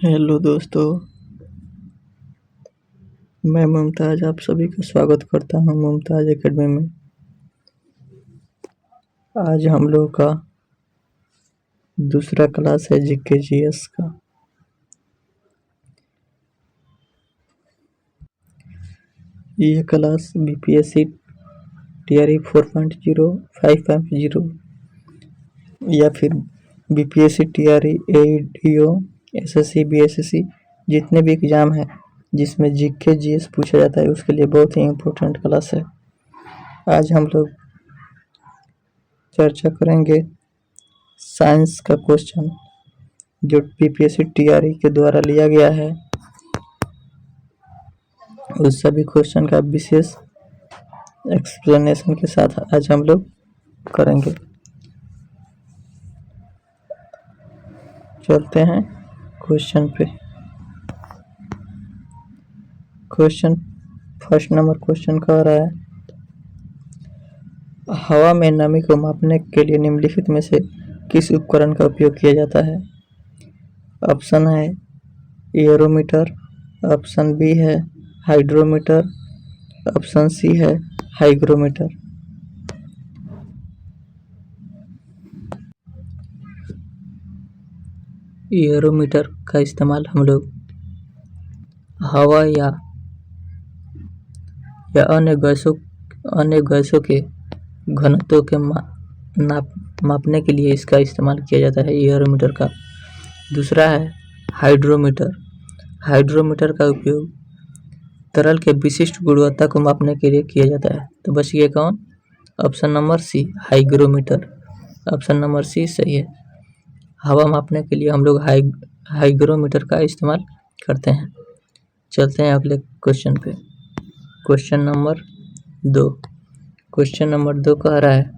Hello दोस्तों, मैं मुमताज़ आप सभी का स्वागत करता हूँ मुमताज़ एकेडमी में। आज हम लोग का दूसरा क्लास है जीके जीएस का। यह क्लास बीपीएससी टीआरई 4.0, 5.0 या फिर BPSC TRE ADO SSC BSSC जितने भी एग्ज़ाम हैं जिसमें जीके जीएस पूछा जाता है उसके लिए बहुत ही इम्पोर्टेंट क्लास है। आज हम लोग चर्चा करेंगे साइंस का क्वेश्चन जो बीपीएससी टीआरई के द्वारा लिया गया है। उस सभी क्वेश्चन का विशेष एक्सप्लेनेशन के साथ आज हम लोग करेंगे। चलते हैं क्वेश्चन पे। क्वेश्चन फर्स्ट नंबर क्वेश्चन कह रहा है, हवा में नमी को मापने के लिए निम्नलिखित में से किस उपकरण का उपयोग किया जाता है। ऑप्शन है एरोमीटर, ऑप्शन बी है हाइड्रोमीटर, ऑप्शन सी है हाइग्रोमीटर। एरोमीटर का इस्तेमाल हम लोग हवा या अन्य गैसों के घनत्व के मापने के लिए इसका इस्तेमाल किया जाता है एरोमीटर का। दूसरा है हाइड्रोमीटर। हाइड्रोमीटर का उपयोग तरल के विशिष्ट गुणवत्ता को मापने के लिए किया जाता है। तो बच गया कौन? Option number C hygrometer. Option number C सही है। हवा मापने के लिए हम लोग हाइग्रोमीटर का इस्तेमाल करते हैं। चलते हैं अगले क्वेश्चन पे। Question number 2। क्वेश्चन नंबर 2 कह रहा है,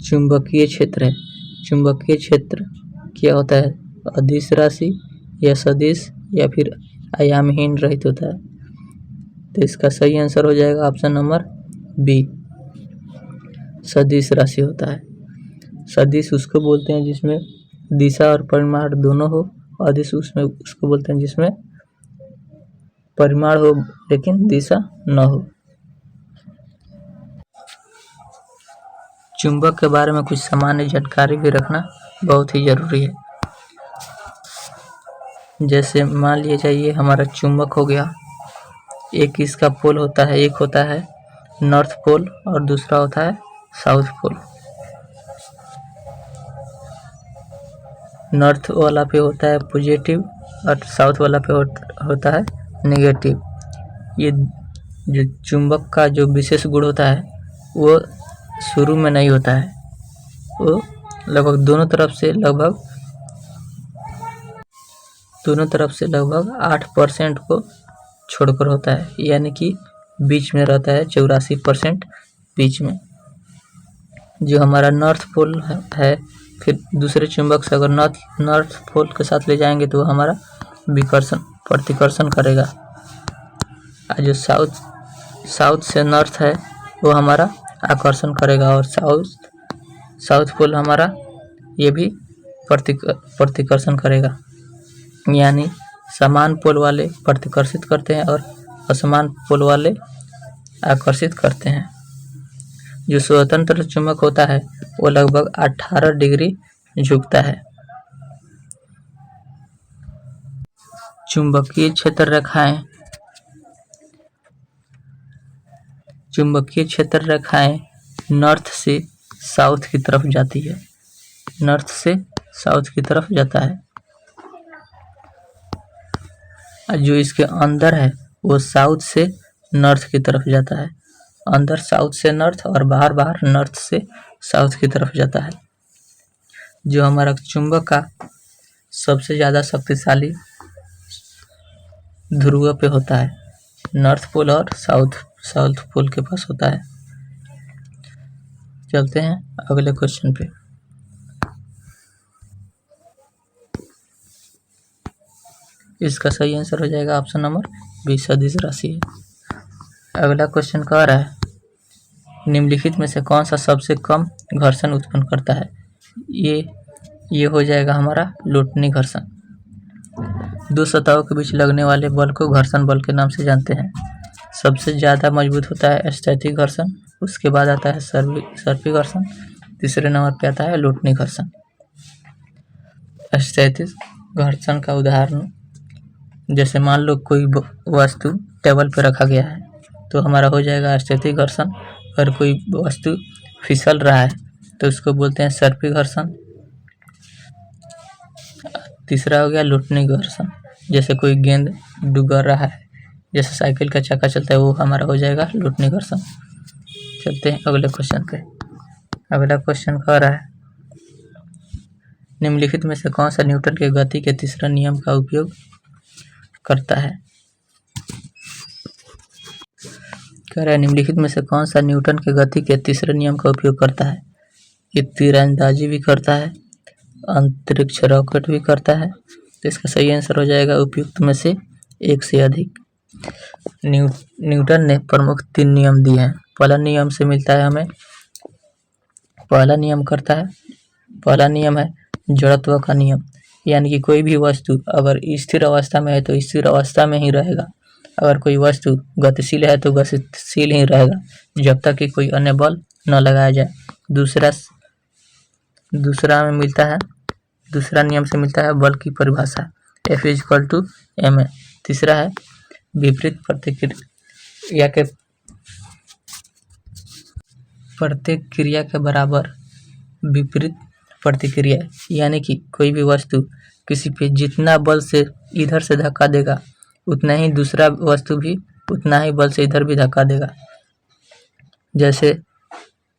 चुंबकीय क्षेत्र है। चुंबकीय क्षेत्र क्या होता है? अदिश राशि या सदिश या फिर आयामहीन रहित होता है। तो इसका सही आंसर हो जाएगा ऑप्शन नंबर बी, सदिश राशि होता है। सदिश उसको बोलते हैं जिसमें दिशा और परिमाण दोनों हो। अदिश उसको बोलते हैं जिसमें परिमाण हो लेकिन दिशा न हो। चुंबक के बारे में कुछ सामान्य जानकारी भी रखना बहुत ही जरूरी है। जैसे मान लिया जाइए हमारा चुंबक हो गया, एक इसका पोल होता है, एक होता है नॉर्थ पोल और दूसरा होता है साउथ पोल। नॉर्थ वाला पे होता है पॉजिटिव और साउथ वाला पे होता है नेगेटिव। ये जो चुंबक का जो विशेष गुण होता है वो शुरू में नहीं होता है, वो लगभग दोनों तरफ से लगभग 8% को छोड़कर होता है, यानी कि बीच में रहता है 84% बीच में। जो हमारा नॉर्थ पोल है फिर दूसरे चुंबक से अगर नॉर्थ पोल के साथ ले जाएंगे तो हमारा प्रतिकर्षण करेगा। और जो साउथ से नॉर्थ है वो हमारा आकर्षण करेगा और साउथ पोल हमारा ये भी प्रतिकर्षण करेगा। यानी समान पोल वाले प्रतिकर्षित करते हैं और असमान पोल वाले आकर्षित करते हैं। जो स्वतंत्र चुंबक होता है वो लगभग 18 डिग्री झुकता है। चुंबकीय क्षेत्र रेखाएं नॉर्थ से साउथ की तरफ जाती है। नॉर्थ से साउथ की तरफ जाता है। जो इसके अंदर है वो साउथ से नॉर्थ की तरफ जाता है। अंदर साउथ से नॉर्थ और बाहर नॉर्थ से साउथ की तरफ जाता है। जो हमारा चुंबक का सबसे ज़्यादा शक्तिशाली ध्रुव पे होता है, नॉर्थ पोल और साउथ पोल के पास होता है। चलते हैं अगले क्वेश्चन पे। इसका सही आंसर हो जाएगा ऑप्शन नंबर बी, सदिश राशि है। अगला क्वेश्चन कह रहा है, निम्नलिखित में से कौन सा सबसे कम घर्षण उत्पन्न करता है। ये हो जाएगा हमारा लोटनी घर्षण। दो सतहों के बीच लगने वाले बल को घर्षण बल के नाम से जानते हैं। सबसे ज़्यादा मजबूत होता है स्थैतिक घर्षण, उसके बाद आता है सर्पी घर्षण, तीसरे नंबर पे आता है लोटनी घर्षण। स्थैतिक घर्षण का उदाहरण, जैसे मान लो कोई वस्तु टेबल पर रखा गया है तो हमारा हो जाएगा स्थैतिक घर्षण। अगर कोई वस्तु फिसल रहा है तो उसको बोलते हैं सर्पी घर्षण। तीसरा हो गया लोटनी घर्षण, जैसे कोई गेंद डुगर रहा है, जैसे साइकिल का चक्का चलता है, वो हमारा हो जाएगा लोटनी घर्षण। चलते हैं अगले क्वेश्चन पे। अगला क्वेश्चन कह रहा है निम्नलिखित में से कौन सा न्यूटन के गति के तीसरा नियम का उपयोग करता है। कह रहा है निम्नलिखित में से कौन सा न्यूटन के गति के तीसरे नियम का उपयोग करता है। ये तीरंदाजी भी करता है, अंतरिक्ष रॉकेट भी करता है, तो इसका सही आंसर हो जाएगा उपयुक्त में से एक से अधिक। न्यूटन ने प्रमुख 3 नियम दिए हैं। पहला नियम से मिलता है हमें, पहला नियम है जड़त्व का नियम, यानी कि कोई भी वस्तु अगर स्थिर अवस्था में है तो स्थिर अवस्था में ही रहेगा, अगर कोई वस्तु गतिशील है तो गतिशील ही रहेगा जब तक कि कोई अन्य बल न लगाया जाए। दूसरा नियम से मिलता है बल की परिभाषा F=ma। तीसरा है विपरीत प्रतिक्रिया के बराबर विपरीत प्रतिक्रिया, यानी कि कोई भी वस्तु किसी पे जितना बल से इधर से धक्का देगा उतना ही दूसरा वस्तु भी उतना ही बल से इधर भी धक्का देगा। जैसे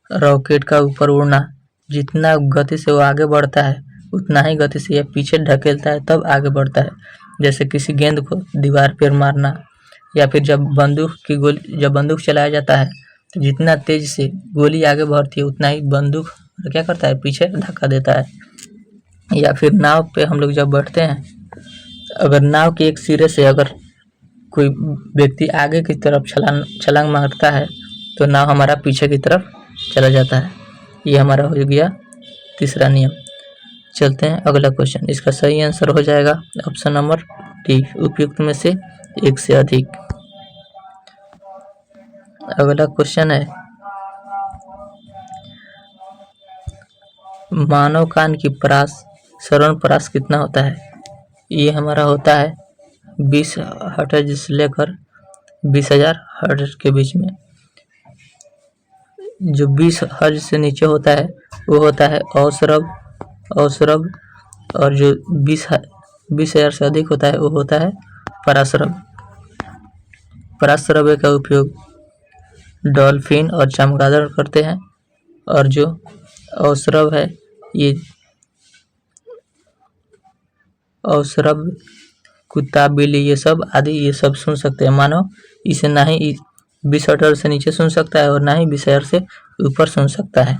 रॉकेट का ऊपर उड़ना, जितना गति से वो आगे बढ़ता है उतना ही गति से यह पीछे ढकेलता है तब आगे बढ़ता है। जैसे किसी गेंद को दीवार पर मारना, या फिर जब बंदूक चलाया जाता है तो जितना तेज से गोली आगे बढ़ती है उतना ही बंदूक क्या करता है, पीछे धक्का देता है। या फिर नाव पे हम लोग जब बैठते हैं, अगर नाव के एक सिरे से अगर कोई व्यक्ति आगे की तरफ छलांग मारता है तो नाव हमारा पीछे की तरफ चला जाता है। ये हमारा हो गया तीसरा नियम। चलते हैं अगला क्वेश्चन। इसका सही आंसर हो जाएगा ऑप्शन नंबर डी, उपयुक्त में से एक से अधिक। अगला क्वेश्चन है मानव कान की श्रवण परास कितना होता है। ये हमारा होता है 20 हर्ट्ज से लेकर 20,000 हर्ट्ज के बीच में। जो 20 हर्ट्ज से नीचे होता है वो होता है अवश्रव, और जो 20,000 से अधिक होता है वो होता है पराश्रव। पराश्रव्य का उपयोग डॉल्फिन और चमगादड़ करते हैं, और जो अवश्रव है ये अवश्रव कुत्ता बिल्ली ये सब आदि ये सब सुन सकते हैं। मानव इसे ना ही 20 हर्ट्ज से नीचे सुन सकता है और ना ही 20,000 से ऊपर सुन सकता है।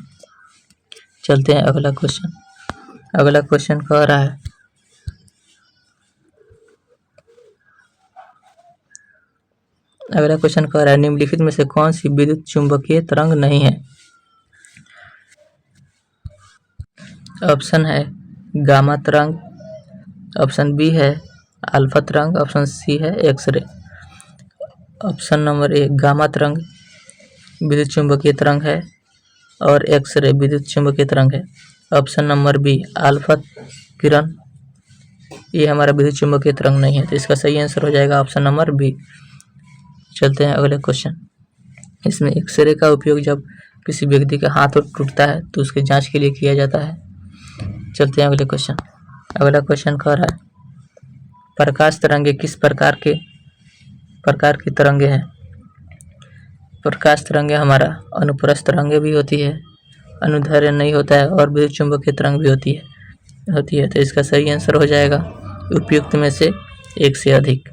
चलते हैं अगला क्वेश्चन। अगला क्वेश्चन कह रहा है निम्नलिखित में से कौन सी विद्युत चुंबकीय तरंग नहीं है। ऑप्शन है गामा तरंग, ऑप्शन बी है अल्फा तरंग, ऑप्शन सी है x-ray. Option number A gamma तरंग विद्युत चुंबकीय तरंग है और एक्सरे विद्युत चुंबकीय तरंग है। ऑप्शन नंबर बी अल्फा किरण, ये हमारा विद्युत चुंबकीय तरंग नहीं है, तो इसका सही आंसर हो जाएगा ऑप्शन नंबर बी। चलते हैं अगले क्वेश्चन। इसमें एक्सरे का उपयोग जब किसी व्यक्ति का हाथ टूटता है तो उसके जांच के लिए किया जाता है। चलते हैं अगले क्वेश्चन। अगला क्वेश्चन कह रहा है प्रकाश तरंगे किस प्रकार की तरंगे हैं। प्रकाश तरंगे हमारा अनुप्रस्थ तरंगे भी होती है, अनुदैर्ध्य नहीं होता है, और विद्युत चुंबकीय तरंग भी होती है। तो इसका सही आंसर हो जाएगा उपयुक्त में से एक से अधिक।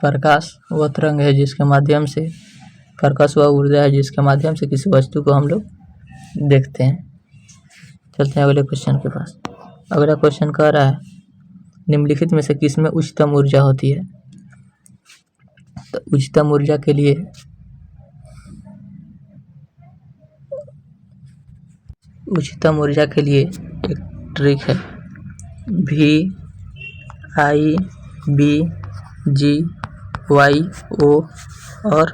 प्रकाश वह तरंग है जिसके माध्यम से प्रकाश वह ऊर्जा है जिसके माध्यम से किसी वस्तु को हम लोग देखते हैं। चलते हैं अगले क्वेश्चन के पास। अगला क्वेश्चन कह रहा है निम्नलिखित में से किसमें उच्चतम ऊर्जा होती है। तो उच्चतम ऊर्जा के लिए उच्चतम ऊर्जा के लिए एक ट्रिक है, VIBGYO और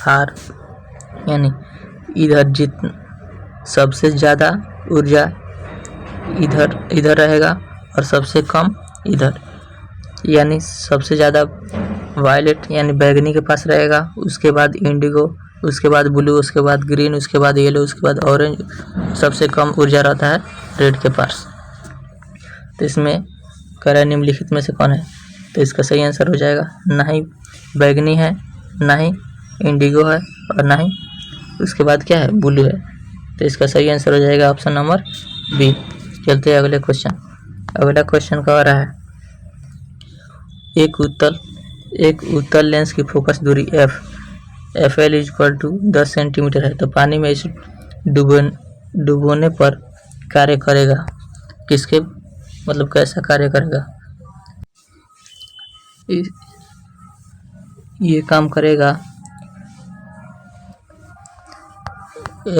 R, यानी इधर सबसे ज़्यादा ऊर्जा इधर रहेगा और सबसे कम इधर, यानी सबसे ज़्यादा वायलेट यानी बैगनी के पास रहेगा, उसके बाद इंडिगो, उसके बाद ब्लू, उसके बाद ग्रीन, उसके बाद येलो, उसके बाद ऑरेंज, सबसे कम ऊर्जा रहता है रेड के पास। तो इसमें कह निम्नलिखित में से कौन है, तो इसका सही आंसर हो जाएगा ना ही बैगनी है, ना ही इंडिगो है और ना ही उसके बाद क्या है ब्लू है। तो इसका सही आंसर हो जाएगा ऑप्शन नंबर बी। चलते हैं अगले क्वेश्चन। अगला क्वेश्चन कह रहा है एक उत्तल लेंस की फोकस दूरी FL = 10 सेंटीमीटर है, तो पानी में इसे डुबोने पर कार्य करेगा किसके, मतलब कैसा कार्य करेगा, ये काम करेगा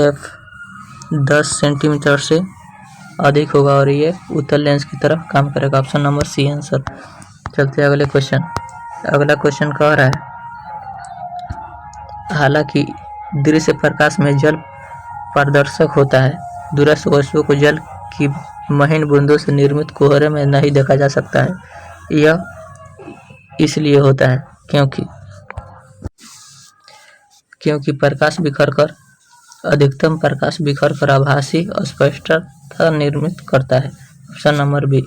F 10 सेंटीमीटर से अधिक होगा और ये उत्तल लेंस की तरफ काम करेगा। Option number C answer. चलते हैं अगले क्वेश्चन। अगला क्वेश्चन कह रहा है हालांकि दृश्य प्रकाश में जल पारदर्शक होता है, दूरस्थ वस्तुओं को जल की महीन बूंदों से निर्मित कोहरे में नहीं देखा जा सकता है। यह इसलिए होता है क्योंकि अधिकतम प्रकाश बिखर कर आभासी अस्पष्टता निर्मित करता है। Option number B.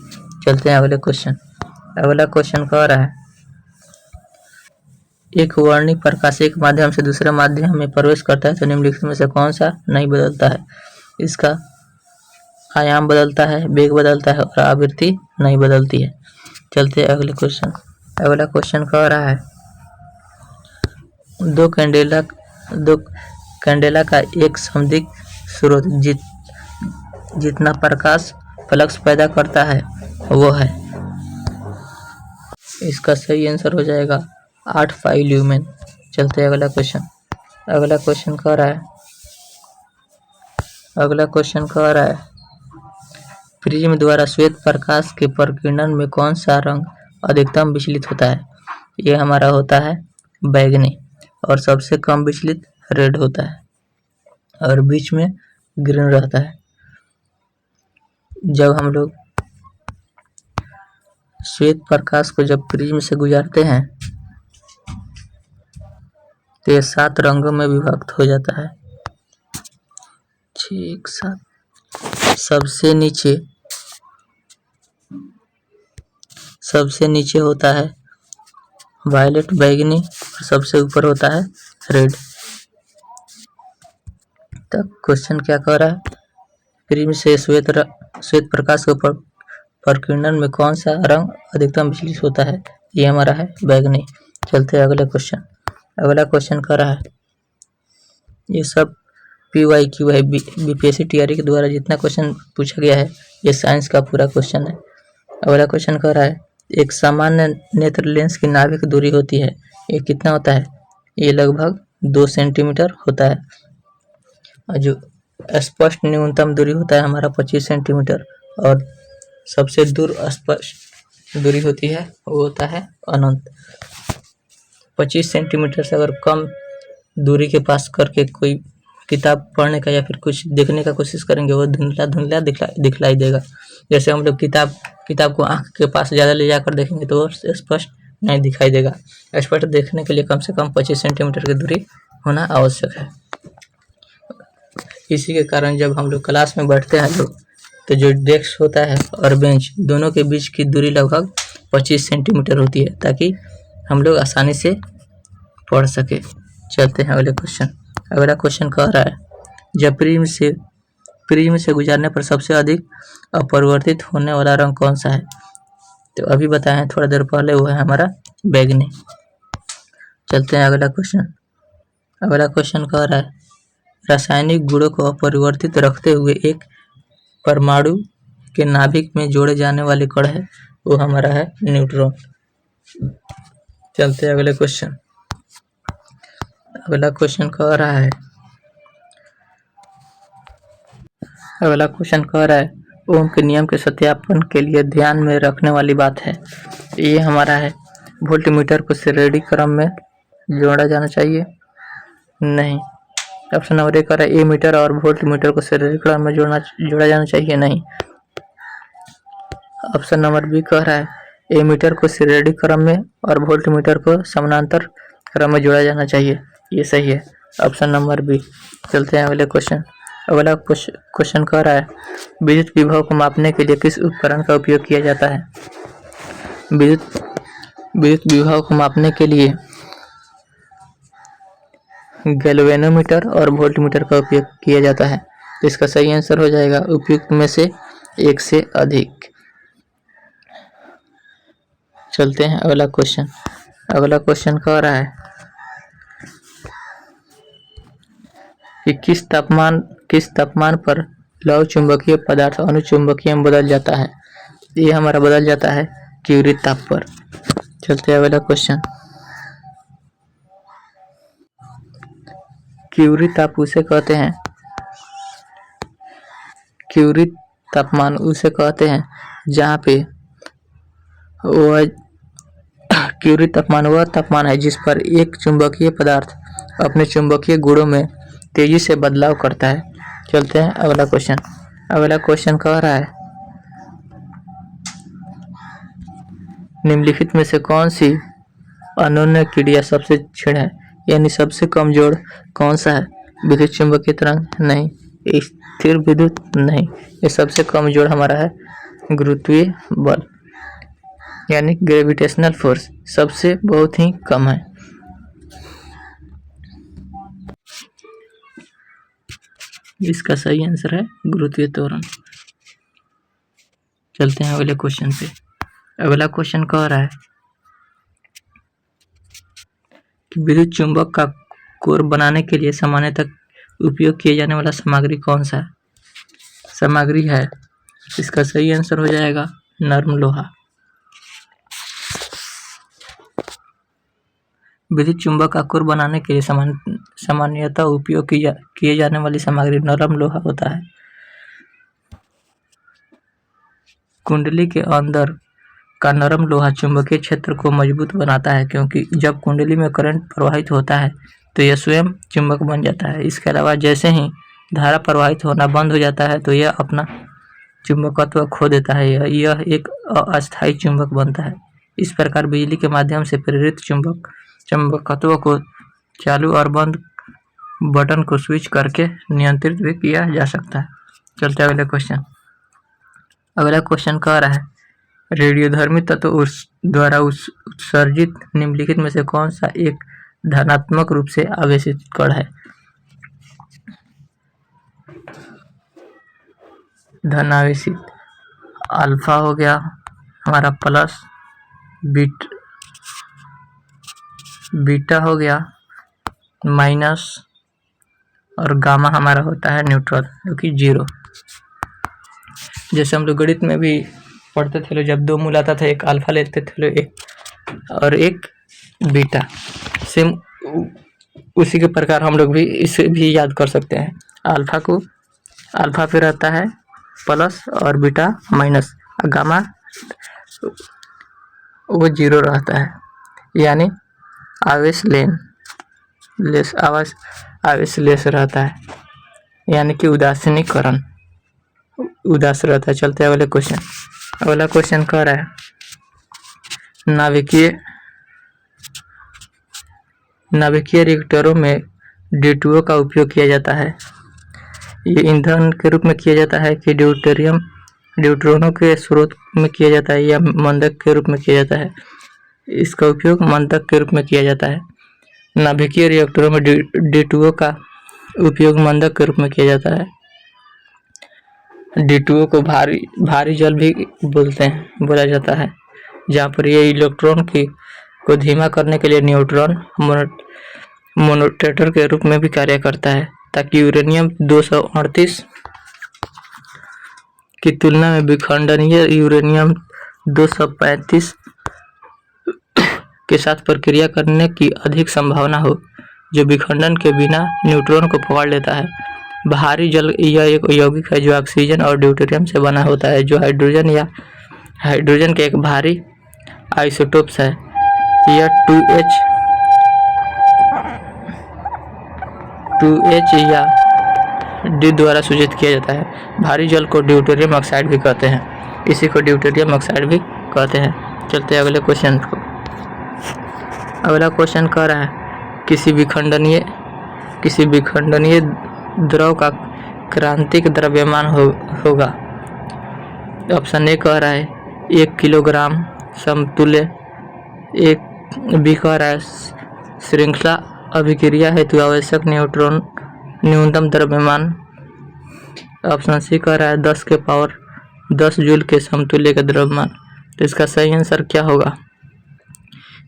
चलते हैं अगले क्वेश्चन। अगला क्वेश्चन कह रहा है एक वर्णिक प्रकाश एक माध्यम से दूसरे माध्यम में प्रवेश करता है तो निम्नलिखित में से कौन सा नहीं बदलता है। इसका आयाम बदलता है, वेग बदलता है और आवृत्ति नहीं बदलती है। चलते हैं अगले क्वेश्चन। अगला क्वेश्चन कह रहा है दो कैंडेला का एक समदिग्ध स्रोत जितना प्रकाश फ्लक्स पैदा करता है वो है। इसका सही आंसर हो जाएगा 8 पाई ल्यूमेन। चलते हैं अगला क्वेश्चन। अगला क्वेश्चन कह रहा है प्रिज्म द्वारा श्वेत प्रकाश के प्रकीर्णन में कौन सा रंग अधिकतम विचलित होता है। ये हमारा होता है बैगनी और सबसे कम विचलित रेड होता है और बीच में ग्रीन रहता है। जब हम लोग श्वेत प्रकाश को जब प्रिज्म से गुजारते हैं तो ये 7 रंगों में विभक्त हो जाता है। 6 7 सबसे नीचे होता है वायलेट बैगनी और सबसे ऊपर होता है रेड। तब क्वेश्चन क्या कह रहा है प्रिज्म से श्वेत प्रकाश के प्रकीर्णन में कौन सा रंग अधिकतम विचलित होता है। ये हमारा है बैगनी। चलते हैं अगले क्वेश्चन। अगला क्वेश्चन कह रहा है ये सब PYQ है, BPSC TRE के द्वारा जितना क्वेश्चन पूछा गया है ये साइंस का पूरा क्वेश्चन है। अगला क्वेश्चन कह रहा है एक सामान्य नेत्र लेंस की नाभिक दूरी होती है, ये कितना होता है। ये लगभग 2 सेंटीमीटर होता है और जो स्पष्ट न्यूनतम दूरी होता है हमारा 25 सेंटीमीटर और सबसे दूर स्पष्ट दूरी होती है वो होता है अनंत। 25 सेंटीमीटर से अगर कम दूरी के पास करके कोई किताब पढ़ने का या फिर कुछ देखने का कोशिश करेंगे वो धुंधला दिखलाई देगा। जैसे हम लोग किताब को आँख के पास ज़्यादा ले जाकर देखेंगे तो वो स्पष्ट नहीं दिखाई देगा। स्पष्ट देखने के लिए कम से कम 25 सेंटीमीटर की दूरी होना आवश्यक है। इसी के कारण जब हम लोग क्लास में बैठते हैं लोग तो जो डेस्क होता है और बेंच दोनों के बीच की दूरी लगभग 25 सेंटीमीटर होती है ताकि हम लोग आसानी से पढ़ सके। चलते हैं अगले क्वेश्चन। अगला क्वेश्चन कह रहा है जब प्रिज्म से गुजारने पर सबसे अधिक अपरिवर्तित होने वाला रंग कौन सा है। तो अभी बताए हैं थोड़ा देर पहले वो है हमारा बैगनी। चलते हैं अगला क्वेश्चन। अगला क्वेश्चन कह रहा है रासायनिक गुणों को अपरिवर्तित रखते हुए एक परमाणु के नाभिक में जोड़े जाने वाले कण है वो हमारा है न्यूट्रॉन। चलते हैं अगले क्वेश्चन। अगला क्वेश्चन कह रहा है अगला क्वेश्चन कह रहा है ओम के नियम के सत्यापन के लिए ध्यान में रखने वाली बात है। ये हमारा है वोल्टमीटर को श्रेणी क्रम में जोड़ा जाना चाहिए, नहीं। ऑप्शन नंबर 1 कह रहा है ए मीटर और वोल्टमीटर को श्रेणी क्रम में जोड़ा जाना चाहिए, नहीं। ऑप्शन नंबर बी कह रहा है ए मीटर को श्रेणी क्रम में और वोल्टमीटर को समानांतर क्रम में जोड़ा जाना चाहिए, ये सही है। Option number B. चलते हैं अगले क्वेश्चन। अगला क्वेश्चन कह रहा है विद्युत विभव को मापने के लिए किस उपकरण का उपयोग किया जाता है। विद्युत विभव को मापने के लिए गैल्वेनोमीटर और वोल्टमीटर का उपयोग किया जाता है। तो इसका सही आंसर हो जाएगा उपयुक्त में से एक से अधिक। चलते हैं अगला क्वेश्चन। अगला क्वेश्चन कह रहा है कि किस तापमान पर लौह चुंबकीय पदार्थ अनुचुंबकीय में बदल जाता है। ये हमारा बदल जाता है क्यूरी ताप पर। चलते हैं अगला क्वेश्चन। क्यूरी ताप उसे कहते हैं, क्यूरी तापमान उसे कहते हैं जहाँ पे वह क्यूरी तापमान वह तापमान है जिस पर एक चुंबकीय पदार्थ अपने चुंबकीय गुणों में तेजी से बदलाव करता है। चलते हैं अगला क्वेश्चन। अगला क्वेश्चन कह रहा है निम्नलिखित में से कौन सी अनोन्य क्रिया सबसे क्षीण है, यानी सबसे कमजोर कौन सा है। विद्युत चुंबकीय तरंग, नहीं। स्थिर विद्युत, नहीं। ये सबसे कमजोर हमारा है गुरुत्वीय बल, यानी ग्रेविटेशनल फोर्स सबसे बहुत ही कम है। इसका सही आंसर है गुरुत्वीय त्वरण। चलते हैं अगले क्वेश्चन पे। अगला क्वेश्चन कह रहा है कि विद्युत चुंबक का कोर बनाने के लिए सामान्यतः उपयोग किए जाने वाला सामग्री कौन सा है। सामग्री है, इसका सही आंसर हो जाएगा नरम लोहा। विद्युत चुंबक का कोर बनाने के लिए सामान्यतः उपयोग किए जाने वाली सामग्री नरम लोहा होता है। कुंडली के अंदर का नरम लोहा चुंबकीय क्षेत्र को मजबूत बनाता है, क्योंकि जब कुंडली में करंट प्रवाहित होता है तो यह स्वयं चुंबक बन जाता है। इसके अलावा जैसे ही धारा प्रवाहित होना बंद हो जाता है तो यह अपना चुंबकत्व खो देता है, यह एक अस्थायी चुंबक बनता है। इस प्रकार बिजली के माध्यम से प्रेरित चुंबकत्व को चालू और बंद बटन को स्विच करके नियंत्रित भी किया जा सकता है। चलते अगले क्वेश्चन। अगला क्वेश्चन कह रहा है रेडियोधर्मी तत्व द्वारा उत्सर्जित निम्नलिखित में से कौन सा एक धनात्मक रूप से आवेशित कण है। धनावेशित अल्फा हो गया हमारा प्लस, बीटा हो गया माइनस, और गामा हमारा होता है न्यूट्रल जो कि 0। जैसे हम लोग गणित में भी पढ़ते थे, जब दो मूल आता था एक अल्फा लेते थे एक और एक बीटा, सेम उसी के प्रकार हम लोग भी इसे भी याद कर सकते हैं। अल्फा पे रहता है प्लस और बीटा माइनस, गामा वो 0 रहता है, यानी आवेश लेस रहता है, यानी कि उदासीनीकरण उदास रहता है। चलते हैं अगले क्वेश्चन। अगला क्वेश्चन कह रहा है नाभिकीय रिएक्टरों में D2O का उपयोग किया जाता है। ये ईंधन के रूप में किया जाता है कि ड्यूट्रॉनों के स्रोत में किया जाता है या मंदक के रूप में किया जाता है। इसका उपयोग मंदक के रूप में किया जाता है। नाभिकीय रिएक्टरों में D2O का उपयोग मंदक के रूप में किया जाता है। D2O को भारी जल भी बोला जाता है, जहाँ पर ये इलेक्ट्रॉन को धीमा करने के लिए न्यूट्रॉन मोनोटेटर के रूप में भी कार्य करता है, ताकि यूरेनियम 238 की तुलना में विखंडनीय यूरेनियम 235 के साथ प्रक्रिया करने की अधिक संभावना हो, जो विखंडन के बिना न्यूट्रॉन को पकड़ लेता है। भारी जल यह एक यौगिक है जो ऑक्सीजन और ड्यूटेरियम से बना होता है, जो हाइड्रोजन या हाइड्रोजन के एक भारी आइसोटोप्स है। यह 2H या D द्वारा सूचित किया जाता है। भारी जल को ड्यूटेरियम ऑक्साइड भी कहते हैं, इसी को ड्यूटेरियम ऑक्साइड भी कहते हैं। चलते हैं अगले क्वेश्चन को। अगला क्वेश्चन कह रहा है किसी विखंडनीय द्रव का क्रांतिक द्रव्यमान होगा। ऑप्शन ए कह रहा है 1 किलोग्राम समतुल्य। एक बी कह रहा है श्रृंखला अभिक्रिया हेतु आवश्यक न्यूट्रॉन न्यूनतम द्रव्यमान। ऑप्शन सी कह रहा है 10 के पावर 10 जूल के समतुल्य का द्रव्यमान। तो इसका सही आंसर क्या होगा?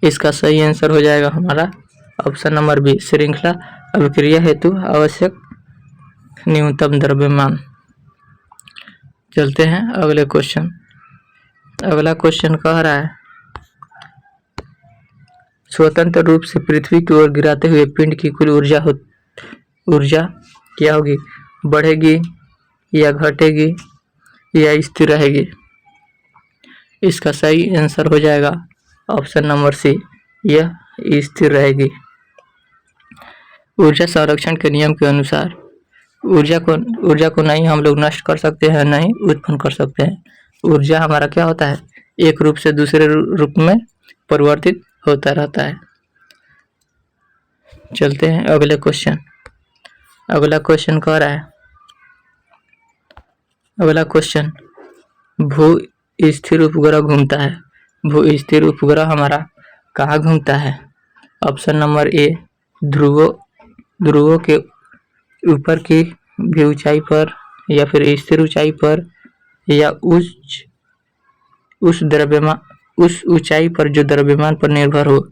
इसका सही आंसर हो जाएगा हमारा ऑप्शन नंबर बी, श्रृंखला अभिक्रिया हेतु आवश्यक न्यूनतम द्रव्यमान। चलते हैं अगले क्वेश्चन। अगला क्वेश्चन कह रहा है स्वतंत्र रूप से पृथ्वी की ओर गिराते हुए पिंड की कुल ऊर्जा क्या होगी? बढ़ेगी या घटेगी या स्थिर रहेगी? इसका सही आंसर हो जाएगा ऑप्शन नंबर सी, यह स्थिर रहेगी। ऊर्जा संरक्षण के नियम के अनुसार ऊर्जा को नहीं हम लोग नष्ट कर सकते हैं, नहीं उत्पन्न कर सकते हैं। ऊर्जा हमारा क्या होता है? एक रूप से दूसरे रूप में परिवर्तित होता रहता है। चलते हैं अगले क्वेश्चन। अगला क्वेश्चन कह रहा है अगला क्वेश्चन भू स्थिर उपग्रह घूमता है। भू स्थिर उपग्रह हमारा कहाँ घूमता है? ऑप्शन नंबर ए ध्रुवों के ऊपर की भी ऊंचाई पर, या फिर स्थिर ऊंचाई पर, या उस ऊंचाई पर जो द्रव्यमान पर निर्भर हो।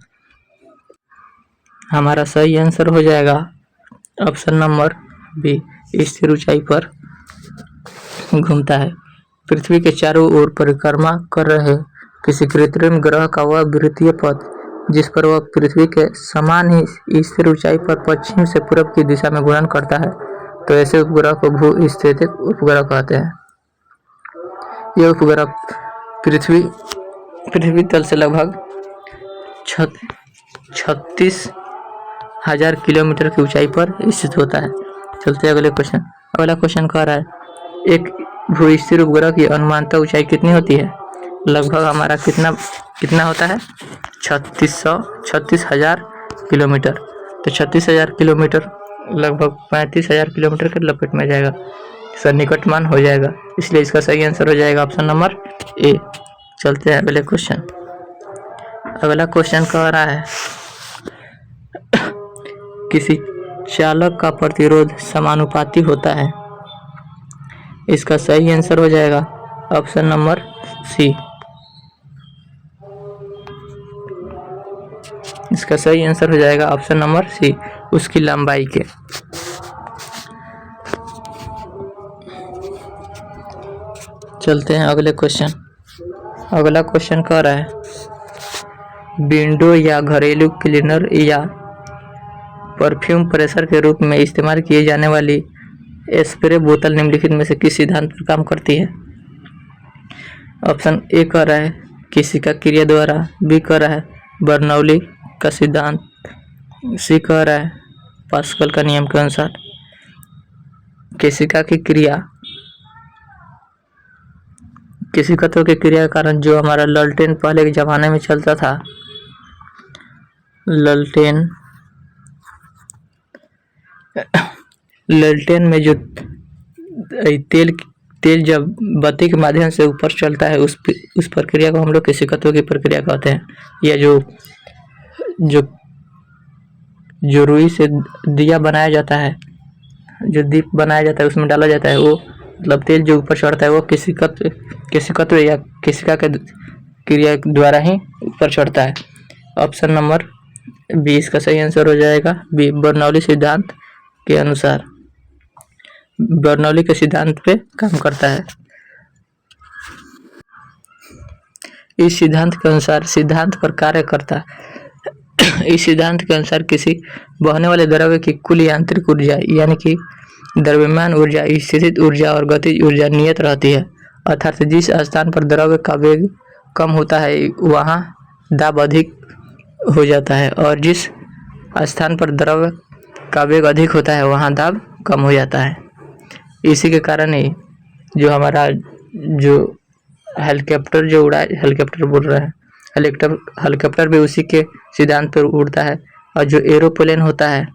हमारा सही आंसर हो जाएगा ऑप्शन नंबर बी, स्थिर ऊंचाई पर घूमता है। पृथ्वी के चारों ओर परिक्रमा कर रहे किसी कृत्रिम ग्रह का वह वृत्तीय पथ जिस पर वह पृथ्वी के समान ही स्थिर ऊंचाई पर पश्चिम से पूर्व की दिशा में घूर्णन करता है, तो ऐसे उपग्रह को भू-स्थितिक उपग्रह कहते हैं। यह उपग्रह पृथ्वी तल से लगभग 36,000 किलोमीटर की ऊंचाई पर स्थित होता है। चलते हैं अगले क्वेश्चन। अगला क्वेश्चन कह रहा है एक भू-स्थिर उपग्रह की अनुमानित ऊंचाई कितनी होती है? लगभग हमारा कितना होता है? 36,000 किलोमीटर। तो 36,000 किलोमीटर लगभग 35,000 किलोमीटर के लपेट में जाएगा, सन्निकटमान हो जाएगा, इसलिए इसका सही आंसर हो जाएगा ऑप्शन नंबर ए। चलते हैं अगले क्वेश्चन। अगला क्वेश्चन कह रहा है किसी चालक का प्रतिरोध समानुपाती होता है। इसका सही आंसर हो जाएगा ऑप्शन नंबर सी। इसका सही आंसर हो जाएगा ऑप्शन नंबर सी, उसकी लंबाई के। चलते हैं अगले क्वेश्चन। अगला क्वेश्चन कह रहा है विंडो या घरेलू क्लीनर या परफ्यूम प्रेशर के रूप में इस्तेमाल किए जाने वाली स्प्रे बोतल निम्नलिखित में से किस सिद्धांत पर काम करती है? ऑप्शन ए कह रहा है केशिका क्रिया द्वारा, बी कह रहा है बर्नौली का सिद्धांत, सी कह रहा है पास्कल का नियम के अनुसार। केशिका की क्रिया, केशिकत्व की क्रिया के कारण जो हमारा ललटेन पहले के जमाने में चलता था, ललटेन में जो तेल जब बत्ती के माध्यम से ऊपर चलता है उस प्रक्रिया को हम लोग केशिकत्व की प्रक्रिया कहते हैं। या जो रुई से दिया बनाया जाता है, जो दीप बनाया जाता है उसमें डाला जाता है, वो मतलब तेल जो ऊपर चढ़ता है वो केशिकत्व या केशिका के क्रिया द्वारा ही ऊपर चढ़ता है। ऑप्शन नंबर बी इसका सही आंसर हो जाएगा बी, बर्नौली सिद्धांत के अनुसार। बर्नौली के सिद्धांत पे काम करता है। इस सिद्धांत के अनुसार सिद्धांत पर कार्य करता है। इस सिद्धांत के अनुसार किसी बहने वाले द्रव्य की कुल यांत्रिक ऊर्जा यानी कि द्रव्यमान ऊर्जा, स्थितिज ऊर्जा और गतिज ऊर्जा नियत रहती है। अर्थात जिस स्थान पर द्रव्य का वेग कम होता है वहाँ दाब अधिक हो जाता है, और जिस स्थान पर द्रव्य का वेग अधिक होता है वहाँ दाब कम हो जाता है। इसी के कारण ही जो हमारा जो हेलीकॉप्टर जो उड़ा, हेलीकॉप्टर बोल रहे हैं, हेलीकॉप्टर भी उसी के सिद्धांत पर उड़ता है, और जो एरोप्लेन होता है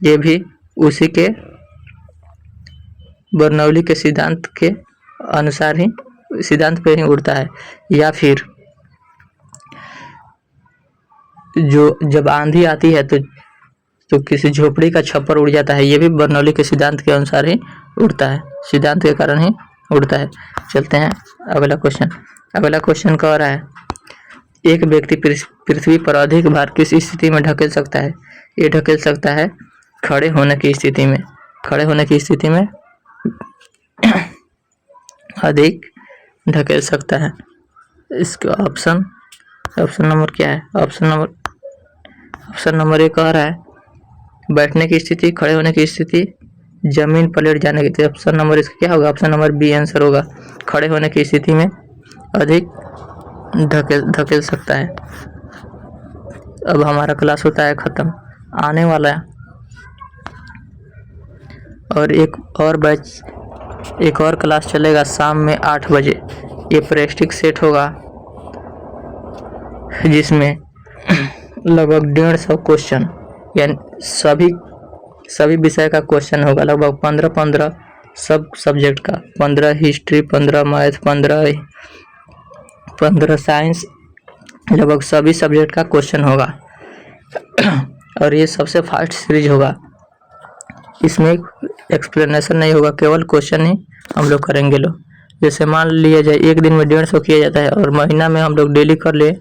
ये भी उसी के बर्नौली के सिद्धांत के अनुसार ही सिद्धांत पे ही उड़ता है। या फिर जो जब आंधी आती है तो किसी झोपड़ी का छप्पर उड़ जाता है, ये भी बर्नौली के सिद्धांत के अनुसार ही उड़ता है, सिद्धांत के कारण ही उड़ता है। चलते हैं अगला क्वेश्चन। अगला क्वेश्चन कह रहा है, एक व्यक्ति पृथ्वी पर अधिक भार किस स्थिति में ढकेल सकता है? ये ढकेल सकता है खड़े होने की स्थिति में। खड़े होने की स्थिति में अधिक ढकेल सकता है। इसका ऑप्शन नंबर क्या है? ऑप्शन नंबर एक कह रहा है बैठने की स्थिति, खड़े होने की स्थिति, जमीन पर लेट जाने की। ऑप्शन नंबर इसका क्या होगा? ऑप्शन नंबर बी आंसर होगा। खड़े होने की स्थिति में अधिक ढकेल सकता है। अब हमारा क्लास होता है खत्म, आने वाला है और एक और क्लास चलेगा शाम में 8 बजे। ये प्रेस्टिक सेट होगा जिसमें लगभग 150 क्वेश्चन, यानी सभी विषय का क्वेश्चन होगा। लगभग 15 सब सब्जेक्ट का, 15 हिस्ट्री, 15 मैथ, 15 साइंस, लगभग सभी सब्जेक्ट का क्वेश्चन होगा। और ये सबसे फास्ट सीरीज होगा। इसमें एक्सप्लेनेशन नहीं होगा, केवल क्वेश्चन ही हम लोग करेंगे। जैसे मान लिया जाए एक दिन में 150 किया जाता है और महीना में हम लोग डेली कर ले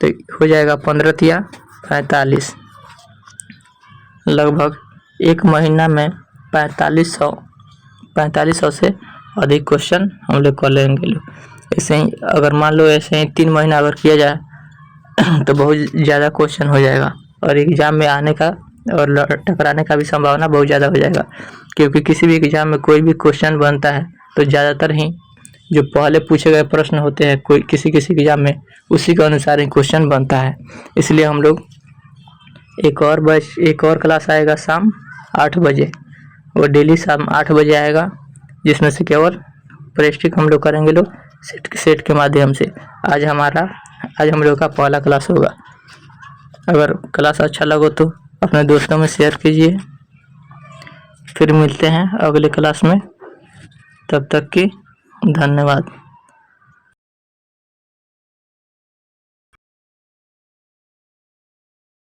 तो हो जाएगा 15 या 45। लगभग एक महीना में 4500 से अधिक क्वेश्चन हम लोग कर लेंगे। ऐसे ही अगर मान लो ऐसे ही 3 महीना अगर किया जाए तो बहुत ज़्यादा क्वेश्चन हो जाएगा, और एग्ज़ाम में आने का और टकराने का भी संभावना बहुत ज़्यादा हो जाएगा। क्योंकि किसी भी एग्ज़ाम में कोई भी क्वेश्चन बनता है तो ज़्यादातर ही जो पहले पूछे गए प्रश्न होते हैं कोई किसी एग्ज़ाम में, उसी के अनुसार ही क्वेश्चन बनता है। इसलिए हम लोग एक और क्लास आएगा शाम 8 बजे, वो डेली शाम 8 बजे आएगा, जिसमें से केवल प्रेस्टिक हम लोग करेंगे सेट के माध्यम से। आज हम लोग का पहला क्लास होगा। अगर क्लास अच्छा लगे तो अपने दोस्तों में शेयर कीजिए। फिर मिलते हैं अगले क्लास में, तब तक की धन्यवाद।